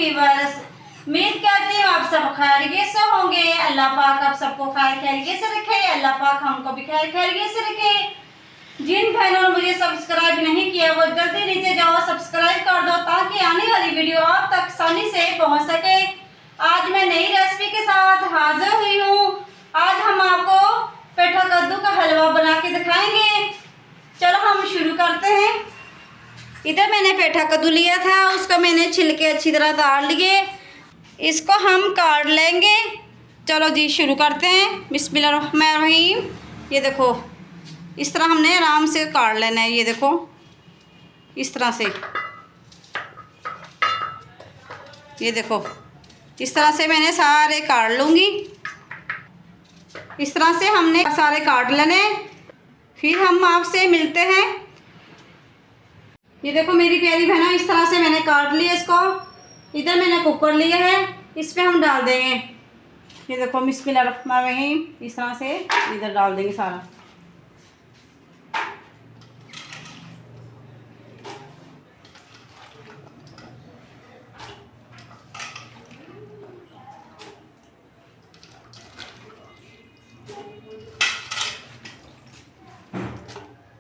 Viewers, उम्मीद करती हूँ आप सब खैरियत से होंगे। अल्लाह पाक आप सबको खैरियत से रखे, अल्लाह पाक हमको भी खैरियत से रखे। जिन बहनों ने मुझे सब्सक्राइब नहीं किया वो जल्दी नीचे जाओ सब्सक्राइब कर दो ताकि आने वाली वीडियो आप तक आसानी से पहुंच सके। आज मैं नई रेसिपी के साथ हाजिर हुई हूँ। आज हम आपको पेठा कद्दू का हलवा बना के दिखाएंगे। चलो हम शुरू करते हैं। इधर मैंने पेठा कद्दू लिया था, उसको मैंने छिलके अच्छी तरह उतार लिए। इसको हम काट लेंगे। चलो जी शुरू करते हैं। बिस्मिल्लाहिर्रहमानिर्रहीम। ये देखो इस तरह हमने आराम से काट लेना है। ये देखो इस तरह से, ये देखो इस तरह से मैंने सारे काट लूँगी। इस तरह से हमने सारे काट लेने, फिर हम आपसे मिलते हैं। ये देखो मेरी प्यारी बहना, इस तरह से मैंने काट लिया इसको। इधर मैंने कुकर लिया है, इसमें हम डाल देंगे। ये देखो बिस्मिल्लाहिर्रहमानिर्रहीम, इस तरह से इधर डाल देंगे सारा।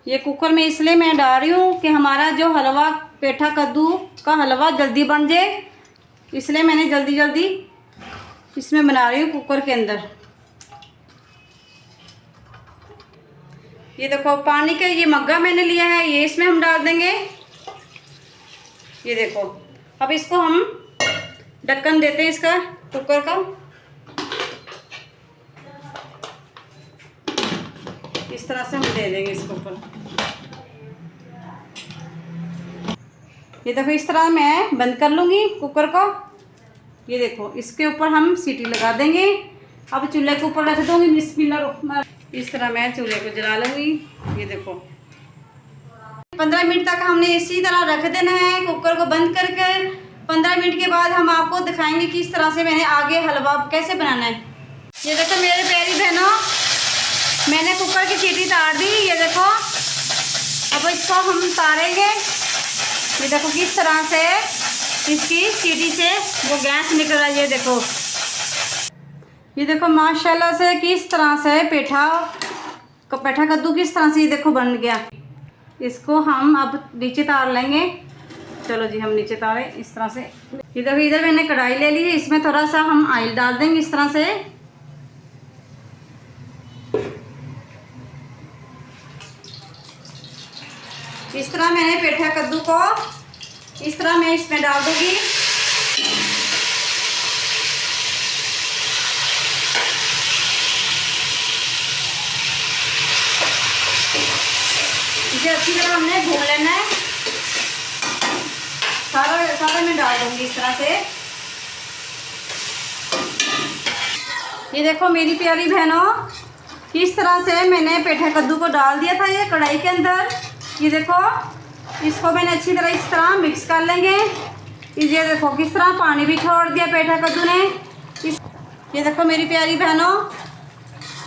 ये कुकर में इसलिए मैं डाल रही हूँ कि हमारा जो हलवा पेठा कद्दू का हलवा जल्दी बन जाए, इसलिए मैंने जल्दी इसमें बना रही हूँ कुकर के अंदर। ये देखो पानी का ये मग्गा मैंने लिया है, ये इसमें हम डाल देंगे। ये देखो अब इसको हम ढक्कन देते हैं इसका कुकर का। इस तरह से हम दे देंगे इसके ऊपर। ये देखो इस तरह मैं बंद कर लूँगी कुकर को। ये देखो इसके ऊपर हम सीटी लगा देंगे। अब चूल्हे के ऊपर रख दूँगी। बिस्मिल्लाह, इस तरह मैं चूल्हे को जला लूँगी। ये देखो 15 मिनट तक हमने इसी तरह रख देना है कुकर को बंद करके। 15 मिनट के बाद हम आपको दिखाएंगे कि इस तरह से मैंने आगे हलवा कैसे बनाना है। ये देखो मेरे प्यारी बहनों, मैंने कुकर की सीटी तार दी। ये देखो अब इसको हम तारेंगे। ये देखो किस तरह से इसकी सीटी से वो गैस निकल रहा है। ये देखो माशाल्लाह से किस तरह से पेठा कद्दू किस तरह से ये देखो बन गया। इसको हम अब नीचे तार लेंगे। चलो जी हम नीचे तारे इस तरह से। ये देखो इधर मैंने कढ़ाई ले ली है, इसमें थोड़ा सा हम ऑयल डाल देंगे इस तरह से। इस तरह मैंने पेठा कद्दू को इस तरह मैं इसमें डाल दूंगी। इसे अच्छी तरह हमने भून लेना है। सारा मैं डाल दूंगी इस तरह से। ये देखो मेरी प्यारी बहनों, किस तरह से मैंने पेठा कद्दू को डाल दिया था ये कढ़ाई के अंदर। ये देखो इसको मैंने अच्छी तरह इस तरह मिक्स कर लेंगे। ये देखो किस तरह पानी भी छोड़ दिया पेठा कद्दू ने। ये देखो मेरी प्यारी बहनों,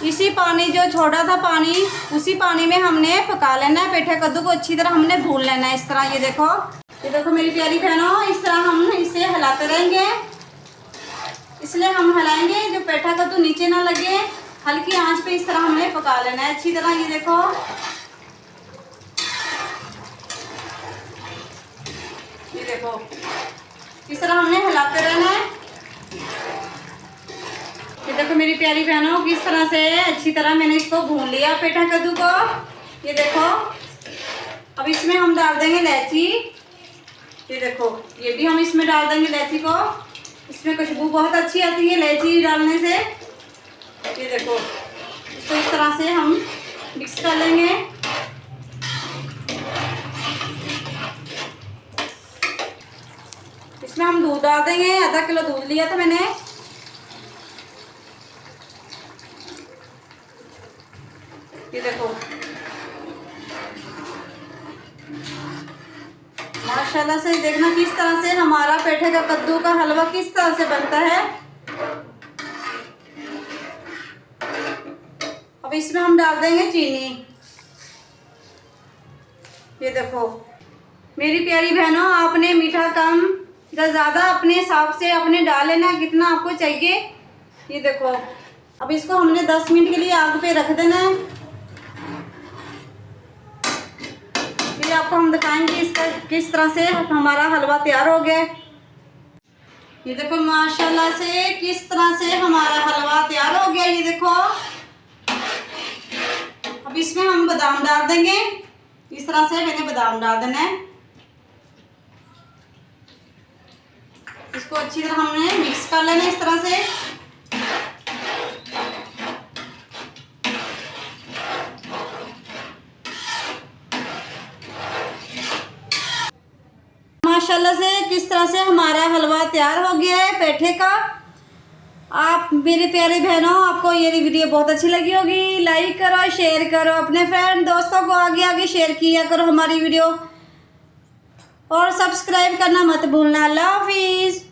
इसी पानी जो छोड़ा था पानी, उसी पानी में हमने पका लेना है पेठा कद्दू को। अच्छी तरह हमने भून लेना है इस तरह। ये देखो मेरी प्यारी बहनों, इस तरह हम इसे हिलाते रहेंगे। इसलिए हम हिलाएंगे जो पेठा कद्दू नीचे ना लगे। हल्की आंच पे इस तरह हमने पका लेना है अच्छी तरह। ये देखो इस तरह हमने हिलाते रहना है। ये देखो मेरी प्यारी बहनों, किस तरह से अच्छी तरह मैंने इसको भून लिया पेठा कद्दू को। ये देखो अब इसमें हम डाल देंगे इलायची। ये देखो ये भी हम इसमें डाल देंगे इलायची को। इसमें खुशबू बहुत अच्छी आती है इलायची डालने से। ये देखो इसको इस तरह से हम मिक्स कर लेंगे। इसमें हम दूध डाल देंगे। आधा किलो दूध लिया था मैंने। ये देखो माशाल्लाह से देखना किस तरह से हमारा पेठे का कद्दू का हलवा किस तरह से बनता है। अब इसमें हम डाल देंगे चीनी। ये देखो मेरी प्यारी बहनों, आपने मीठा कम ज़्यादा अपने हिसाब से अपने डाल लेना कितना आपको चाहिए। ये देखो अब इसको हमने 10 मिनट के लिए आग पे रख देना है। फिर आपको हम दिखाएंगे इसका किस तरह से हमारा हलवा तैयार हो गया है। ये देखो माशाल्लाह से किस तरह से हमारा हलवा तैयार हो गया। ये देखो अब इसमें हम बादाम डाल देंगे। इस तरह से मैंने बादाम डाल देना है। इसको अच्छी तरह हमने मिक्स कर लेना इस तरह से। माशाल्लाह से किस तरह से हमारा हलवा तैयार हो गया है पेठे का। आप मेरे प्यारे बहनों, आपको ये वीडियो बहुत अच्छी लगी होगी। लाइक करो, शेयर करो, अपने फ्रेंड दोस्तों को आगे आगे शेयर किया करो हमारी वीडियो, और सब्सक्राइब करना मत भूलना। अल्लाह हाफिज़।